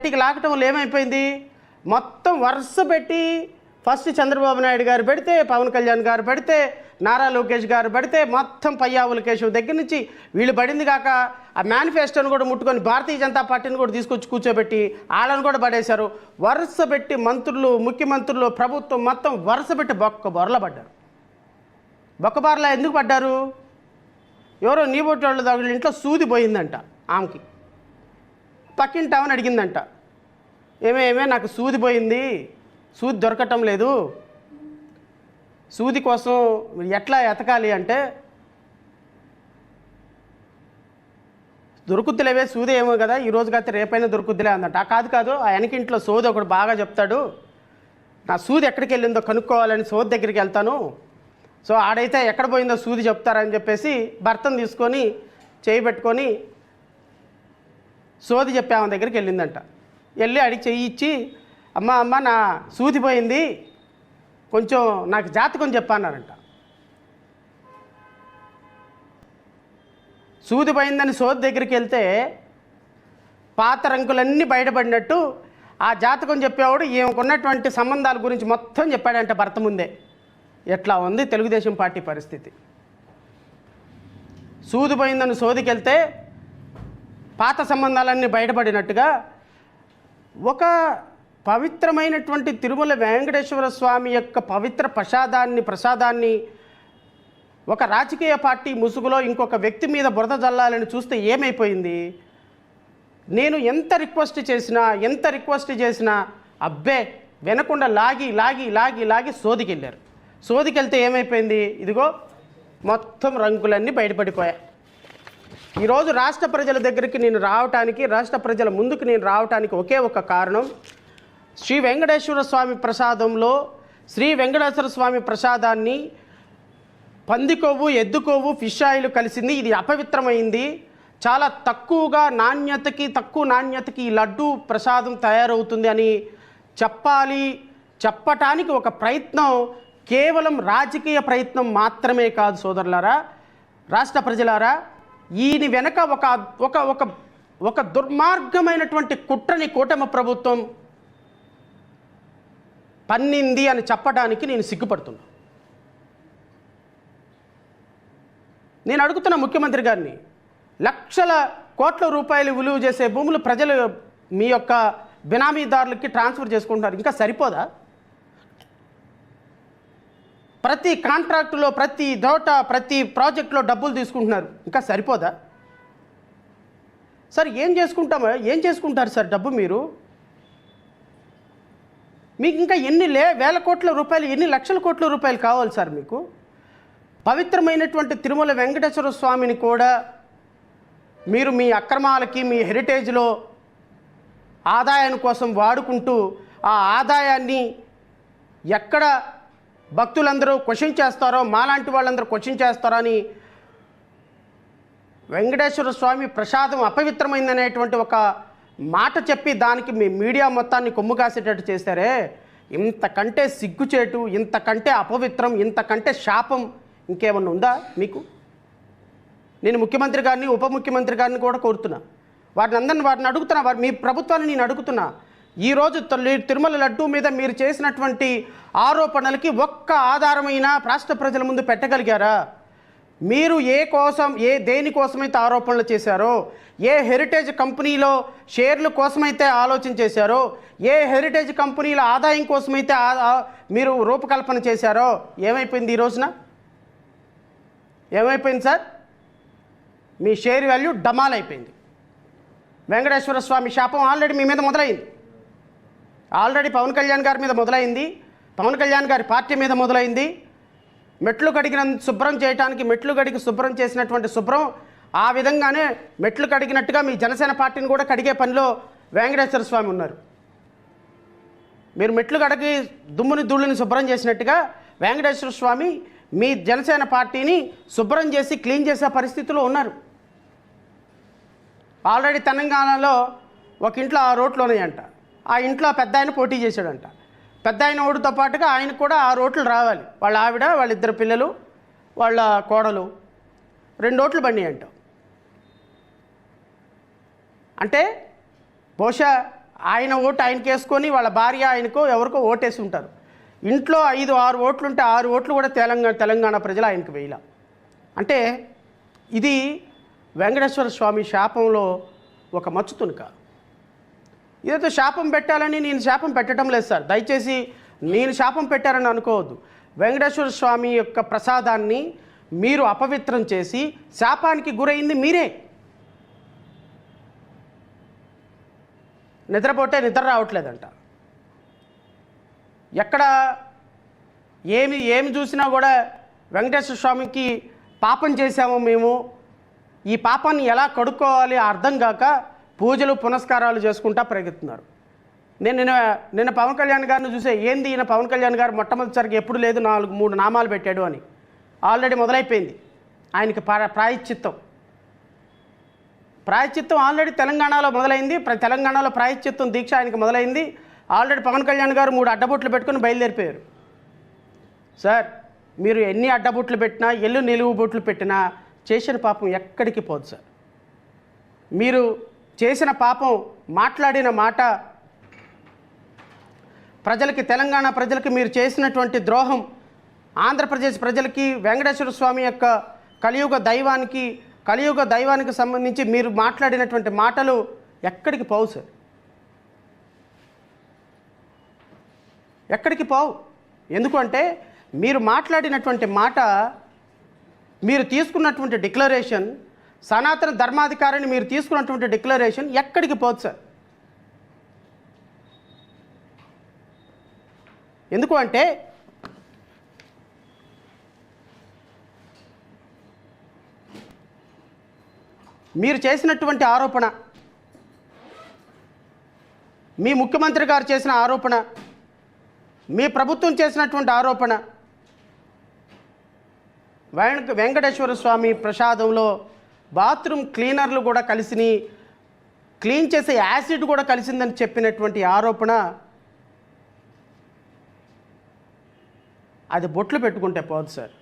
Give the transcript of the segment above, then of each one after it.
ఇంటికి లాగటంలో ఏమైపోయింది, మొత్తం వరుస పెట్టి ఫస్ట్ చంద్రబాబు నాయుడు గారు పెడితే, పవన్ కళ్యాణ్ గారు పెడితే, నారా లోకేష్ గారు పెడితే, మొత్తం పయ్యావుల కేశవ్ దగ్గర నుంచి వీళ్ళు పడింది కాక ఆ మేనిఫెస్టోను కూడా ముట్టుకొని భారతీయ జనతా పార్టీని కూడా తీసుకొచ్చి కూర్చోబెట్టి వాళ్ళని కూడా పడేశారు. వరుస పెట్టి మంత్రులు, ముఖ్యమంత్రులు, ప్రభుత్వం మొత్తం వరుస పెట్టి బొర్ల పడ్డారు. బొక్కబార్లా ఎందుకు పడ్డారు? ఎవరో నీబోటి వాళ్ళు దగ్గర ఇంట్లో సూది పోయిందంట ఆమెకి. పక్కింటి ఆమెను అడిగిందంట, ఏమే నాకు సూది పోయింది, సూది దొరకటం లేదు, సూది కోసం ఎట్లా ఎతకాలి అంటే, దొరుకుద్దిలేవే సూది ఏమో కదా, ఈరోజు కాకపోతే రేపైనా దొరుకుద్దిలే అందంట. కాదు ఆ వెనకింట్లో సోది ఒకడు బాగా చెప్తాడు, నా సూది ఎక్కడికి వెళ్ళిందో కనుక్కోవాలని సోది దగ్గరికి వెళ్తాను, సో ఆడైతే ఎక్కడ పోయిందో సూది చెప్తారని చెప్పేసి భర్తను తీసుకొని చేయి పెట్టుకొని సోది చెప్పే ఆమె దగ్గరికి వెళ్ళిందంట. వెళ్ళి అడిగి చెయ్యి ఇచ్చి, అమ్మ నా సూది పోయింది, కొంచెం నాకు జాతకం చెప్పన్నారంట. సూది పోయిందని సోది దగ్గరికి వెళ్తే పాత రంకులన్నీ బయటపడినట్టు ఆ జాతకం చెప్పేవాడు ఈమెకున్నటువంటి సంబంధాల గురించి మొత్తం చెప్పాడంట భర్త ముందే. ఎట్లా ఉంది తెలుగుదేశం పార్టీ పరిస్థితి? సూది పోయిందని సోదికి వెళ్తే పాత సంబంధాలన్నీ బయటపడినట్టుగా ఒక పవిత్రమైనటువంటి తిరుమల వెంకటేశ్వర స్వామి యొక్క పవిత్ర ప్రసాదాన్ని ఒక రాజకీయ పార్టీ ముసుగులో ఇంకొక వ్యక్తి మీద బురద జల్లాలని చూస్తే ఏమైపోయింది? నేను ఎంత రిక్వెస్ట్ చేసినా అబ్బే వినకుండా లాగి సోదికెళ్ళారు. సోదికెళ్తే ఏమైపోయింది? ఇదిగో మొత్తం రంగులన్నీ బయటపడిపోయాయి. ఈరోజు రాష్ట్ర ప్రజల దగ్గరికి నేను రావటానికి, రాష్ట్ర ప్రజల ముందుకు నేను రావటానికి ఒకే ఒక కారణం, శ్రీ వెంకటేశ్వర స్వామి ప్రసాదంలో శ్రీ వెంకటేశ్వర స్వామి ప్రసాదాన్ని పందికొవ్వు, ఎద్దుకొవ్వు, ఫిష్ ఆయిల్ కలిసింది. ఇది అపవిత్రమైంది. చాలా తక్కువ నాణ్యతకి ఈ లడ్డు ప్రసాదం తయారవుతుంది అని చెప్పటానికి ఒక ప్రయత్నం, కేవలం రాజకీయ ప్రయత్నం మాత్రమే కాదు సోదరులారా, రాష్ట్ర ప్రజలారా. ఈయన వెనక ఒక దుర్మార్గమైనటువంటి కుట్రని కూటమి ప్రభుత్వం పన్నింది అని చెప్పడానికి నేను సిగ్గుపడుతున్నా. నేను అడుగుతున్న ముఖ్యమంత్రి గారిని, లక్షల కోట్ల రూపాయలు విలువ చేసే భూములు ప్రజలు మీ యొక్క బినామీదారులకి ట్రాన్స్ఫర్ చేసుకుంటున్నారు, ఇంకా సరిపోదా? ప్రతి కాంట్రాక్టులో, ప్రతి దోట, ప్రతి ప్రాజెక్టులో డబ్బులు తీసుకుంటున్నారు, ఇంకా సరిపోదా? సార్ ఏం చేసుకుంటారు సార్ డబ్బు మీరు? మీకు ఇంకా ఎన్ని వేల కోట్ల రూపాయలు, ఎన్ని లక్షల కోట్ల రూపాయలు కావాలి సార్ మీకు? పవిత్రమైనటువంటి తిరుమల వెంకటేశ్వర స్వామిని కూడా మీరు మీ అక్రమాలకి, మీ హెరిటేజ్లో ఆదాయం కోసం వాడుకుంటూ, ఆ ఆదాయాన్ని ఎక్కడ భక్తులందరూ క్వశ్చన్ చేస్తారో, మాలాంటి వాళ్ళందరూ క్వశ్చన్ చేస్తారో అని వెంకటేశ్వర స్వామి ప్రసాదం అపవిత్రమైందనేటువంటి ఒక మాట చెప్పి దానికి మీ మీడియా మొత్తాన్ని కొమ్ము కాసేటట్టు చేశారే, ఇంతకంటే సిగ్గుచేటు, ఇంతకంటే అపవిత్రం, ఇంతకంటే శాపం ఇంకేమన్నా ఉందా మీకు? నేను ముఖ్యమంత్రి గారిని, ఉప ముఖ్యమంత్రి గారిని కూడా కోరుతున్నా, వారిని అడుగుతున్నా, మీ ప్రభుత్వాన్ని నేను అడుగుతున్నా, ఈరోజు తిరుమల లడ్డూ మీద మీరు చేసినటువంటి ఆరోపణలకి ఒక్క ఆధారమైన రాష్ట్ర ప్రజల ముందు పెట్టగలిగారా? మీరు దేనికోసమైతే ఆరోపణలు చేశారో, ఏ హెరిటేజ్ కంపెనీలో షేర్ల కోసమైతే ఆలోచన చేశారో, ఏ హెరిటేజ్ కంపెనీల ఆదాయం కోసమైతే మీరు రూపకల్పన చేశారో, ఏమైపోయింది ఈ రోజున? ఏమైపోయింది సార్? మీ షేర్ వాల్యూ డమాల్ అయిపోయింది. వెంకటేశ్వర స్వామి శాపం ఆల్రెడీ మీ మీద మొదలైంది. ఆల్రెడీ పవన్ కళ్యాణ్ గారి మీద మొదలైంది, పవన్ కళ్యాణ్ గారి పార్టీ మీద మొదలైంది. మెట్లు కడిగిన శుభ్రం చేయడానికి, మెట్లు కడిగి శుభ్రం చేసినటువంటి శుభ్రం ఆ విధంగానే మెట్లు కడిగినట్టుగా మీ జనసేన పార్టీని కూడా కడిగే పనిలో వెంకటేశ్వర స్వామి ఉన్నారు. మీరు మెట్లు కడిగి ధూళిని శుభ్రం చేసినట్టుగా వెంకటేశ్వర స్వామి మీ జనసేన పార్టీని శుభ్రం చేసి క్లీన్ చేసే పరిస్థితిలో ఉన్నారు. ఆల్రెడీ తెలంగాణలో ఒక ఇంట్లో 6 రోడ్లు ఉన్నాయంట. ఆ ఇంట్లో పెద్ద ఆయన పోటీ చేశాడంట. పెద్ద ఆయన ఓటుతో పాటుగా ఆయనకు కూడా 6 ఓట్లు రావాలి. వాళ్ళ ఆవిడ, వాళ్ళ 2 పిల్లలు, వాళ్ళ కోడలు 2 ఓట్లు బండి అంట. అంటే బహుశా ఆయన ఓటు ఆయనకి వేసుకొని వాళ్ళ భార్య ఆయనకో ఎవరికో ఓటేసి ఉంటారు. ఇంట్లో 5-6 ఓట్లు ఉంటే 6 ఓట్లు కూడా తెలంగాణ ప్రజలు ఆయనకు వేయాల. అంటే ఇది వెంకటేశ్వర స్వామి శాపంలో ఒక మచ్చు తునక. ఇదైతే శాపం పెట్టాలని నేను శాపం పెట్టడం లేదు సార్, దయచేసి నేను శాపం పెట్టారని అనుకోవద్దు. వెంకటేశ్వర స్వామి యొక్క ప్రసాదాన్ని మీరు అపవిత్రం చేసి శాపానికి గురైంది మీరే. నిద్రపోతే నిద్ర రావట్లేదంట. ఎక్కడ ఏమి చూసినా కూడా వెంకటేశ్వర స్వామికి పాపం చేశాము మేము, ఈ పాపాన్ని ఎలా కడుక్కోవాలి అర్థం కాక పూజలు పునస్కారాలు చేసుకుంటా పెరుగుతున్నారు. నేను నిన్న పవన్ కళ్యాణ్ గారిని చూసే, ఏంది ఈయన పవన్ కళ్యాణ్ గారు మొట్టమొదటిసారికి ఎప్పుడు లేదు 4-3 నామాలు పెట్టాడు అని. ఆల్రెడీ మొదలైపోయింది ఆయనకి ప్రాయశ్చిత్తం ఆల్రెడీ తెలంగాణలో మొదలైంది. తెలంగాణలో ప్రాయశ్చిత్తం దీక్ష ఆయనకి మొదలైంది. ఆల్రెడీ పవన్ కళ్యాణ్ గారు 3 అడ్డబొట్లు పెట్టుకుని బయలుదేరిపోయారు. సార్, మీరు ఎన్ని అడ్డబొట్లు పెట్టినా, నిలువు బొట్లు పెట్టినా చేసిన పాపం ఎక్కడికి పోదు సార్. మీరు చేసిన పాపం, మాట్లాడిన మాట, ప్రజలకి, తెలంగాణ ప్రజలకి మీరు చేసినటువంటి ద్రోహం, ఆంధ్రప్రదేశ్ ప్రజలకి, వెంకటేశ్వర స్వామి యొక్క కలియుగ దైవానికి సంబంధించి మీరు మాట్లాడినటువంటి మాటలు ఎక్కడికి పోవు సార్, ఎక్కడికి పోవు. ఎందుకంటే మీరు మాట్లాడినటువంటి మాట, మీరు తీసుకున్నటువంటి డిక్లరేషన్, సనాతన ధర్మాధికారిని మీరు తీసుకున్నటువంటి డిక్లరేషన్ ఎక్కడికి పోదు సార్. ఎందుకు అంటే మీరు చేసినటువంటి ఆరోపణ, మీ ముఖ్యమంత్రి గారు చేసిన ఆరోపణ, మీ ప్రభుత్వం చేసినటువంటి ఆరోపణ, వెంకటేశ్వర స్వామి ప్రసాదంలో బాత్రూమ్ క్లీనర్లు కూడా క్లీన్ చేసే యాసిడ్ కూడా కలిసిందని చెప్పినటువంటి ఆరోపణ, అది బొట్లు పెట్టుకుంటే పోదు సార్.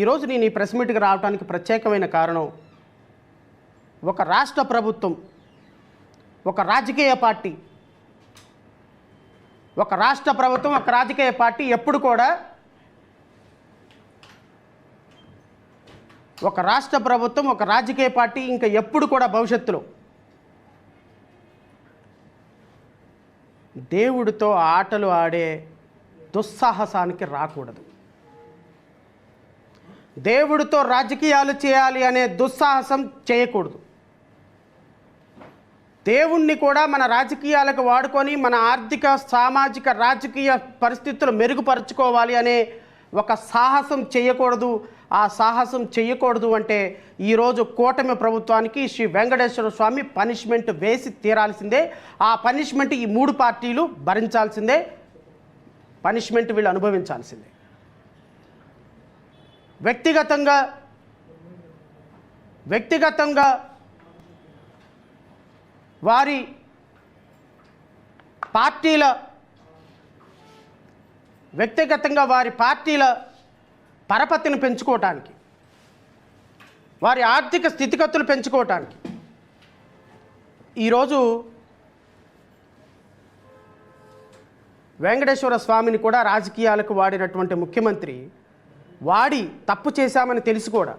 ఈరోజు నేను ఈ ప్రెస్ మీట్కి రావడానికి ప్రత్యేకమైన కారణం, ఒక రాష్ట్ర ప్రభుత్వం, ఒక రాజకీయ పార్టీ, ఒక రాష్ట్ర ప్రభుత్వం, ఒక రాజకీయ పార్టీ ఎప్పుడు కూడా, ఒక రాష్ట్ర ప్రభుత్వం, ఒక రాజకీయ పార్టీ ఇంకా ఎప్పుడు కూడా భవిష్యత్తులో దేవుడితో ఆటలు ఆడే దుస్సాహసానికి రాకూడదు. దేవుడితో రాజకీయాలు చేయాలి అనే దుస్సాహసం చేయకూడదు. దేవుణ్ణి కూడా మన రాజకీయాలకు వాడుకొని మన ఆర్థిక, సామాజిక, రాజకీయ పరిస్థితులు మెరుగుపరుచుకోవాలి అనే ఒక సాహసం చేయకూడదు. ఆ సాహసం చేయకూడదు అంటే ఈరోజు కూటమి ప్రభుత్వానికి శ్రీ వెంకటేశ్వర స్వామి పనిష్మెంట్ వేసి తీరాల్సిందే. ఆ పనిష్మెంట్ ఈ 3 పార్టీలు భరించాల్సిందే, పనిష్మెంట్ వీళ్ళు అనుభవించాల్సిందే. వ్యక్తిగతంగా వారి పార్టీల పరపతిని పెంచుకోవటానికి, వారి ఆర్థిక స్థితిగతులు పెంచుకోవటానికి ఈరోజు వెంకటేశ్వర స్వామిని కూడా రాజకీయాలకు వాడినటువంటి ముఖ్యమంత్రి, తప్పు చేశామని తెలిసి కూడా,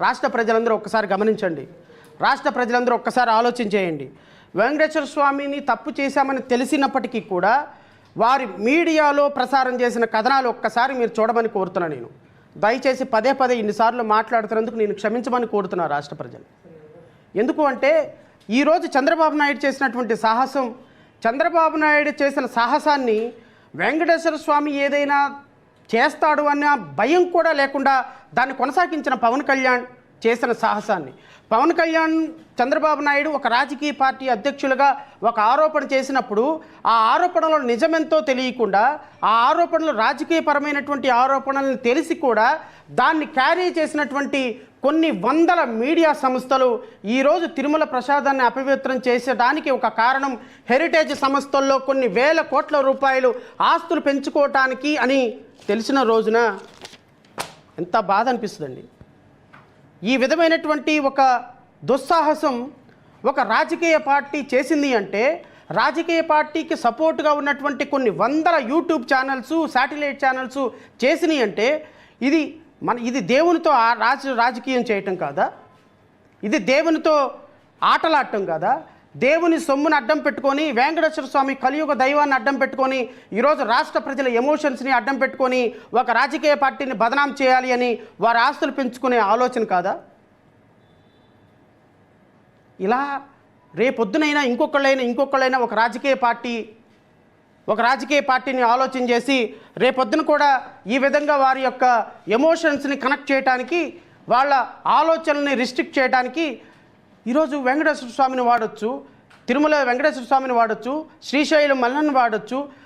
రాష్ట్ర ప్రజలందరూ ఒక్కసారి గమనించండి, రాష్ట్ర ప్రజలందరూ ఒక్కసారి ఆలోచించేయండి. వెంకటేశ్వర స్వామిని తప్పు చేశామని తెలిసినప్పటికీ కూడా వారి మీడియాలో ప్రసారం చేసిన కథనాలు ఒక్కసారి మీరు చూడమని కోరుతున్నాను. నేను దయచేసి పదే ఇన్నిసార్లు మాట్లాడుతున్నందుకు నేను క్షమించమని కోరుతున్నాను రాష్ట్ర ప్రజలు. ఎందుకు అంటే ఈరోజు చంద్రబాబు నాయుడు చేసినటువంటి సాహసం, చంద్రబాబు నాయుడు చేసిన సాహసాన్ని వెంకటేశ్వర స్వామి ఏదైనా చేస్తాడు అన్న భయం కూడా లేకుండా దాన్ని కొనసాగించిన పవన్ కళ్యాణ్ చేసిన సాహసాన్ని, పవన్ కళ్యాణ్, చంద్రబాబు నాయుడు ఒక రాజకీయ పార్టీ అధ్యక్షులుగా ఒక ఆరోపణ చేసినప్పుడు ఆ ఆరోపణలో నిజమెంతో తెలియకుండా, ఆ ఆరోపణలు రాజకీయపరమైనటువంటి ఆరోపణలను తెలిసి కూడా దాన్ని క్యారీ చేసినటువంటి కొన్ని వందల మీడియా సంస్థలు ఈరోజు తిరుమల ప్రసాదాన్ని అపవిత్రం చేసేదానికి ఒక కారణం హెరిటేజ్ సంస్థల్లో కొన్ని వేల కోట్ల రూపాయలు ఆస్తులు పెంచుకోవటానికి అని తెలిసిన రోజున ఎంత బాధ అనిపిస్తుందండి. ఈ విధమైనటువంటి ఒక దుస్సాహసం ఒక రాజకీయ పార్టీ చేసింది అంటే, రాజకీయ పార్టీకి సపోర్ట్గా ఉన్నటువంటి కొన్ని వందల యూట్యూబ్ ఛానల్స్, శాటిలైట్ ఛానల్స్ చేసినాయి అంటే ఇది దేవునితో రాజకీయం చేయటం కాదా? ఇది దేవునితో ఆటలాడటం కాదా? దేవుని సొమ్మును అడ్డం పెట్టుకొని, వెంకటేశ్వర స్వామి కలియుగ దైవాన్ని అడ్డం పెట్టుకొని, ఈరోజు రాష్ట్ర ప్రజల ఎమోషన్స్ని అడ్డం పెట్టుకొని ఒక రాజకీయ పార్టీని బదనాం చేయాలి అని వారి ఆస్తులు పెంచుకునే ఆలోచన కాదా? ఇలా రేపొద్దునైనా ఇంకొకళ్ళైనా ఒక రాజకీయ పార్టీని ఆలోచన చేసి రేపొద్దున కూడా ఈ విధంగా వారి యొక్క ఎమోషన్స్ని కనెక్ట్ చేయడానికి, వాళ్ళ ఆలోచనల్ని రిస్ట్రిక్ట్ చేయడానికి ఈరోజు వెంకటేశ్వర స్వామిని వాడచ్చు, తిరుమల వెంకటేశ్వర స్వామిని వాడచ్చు, శ్రీశైలం మల్లన్న వాడచ్చు.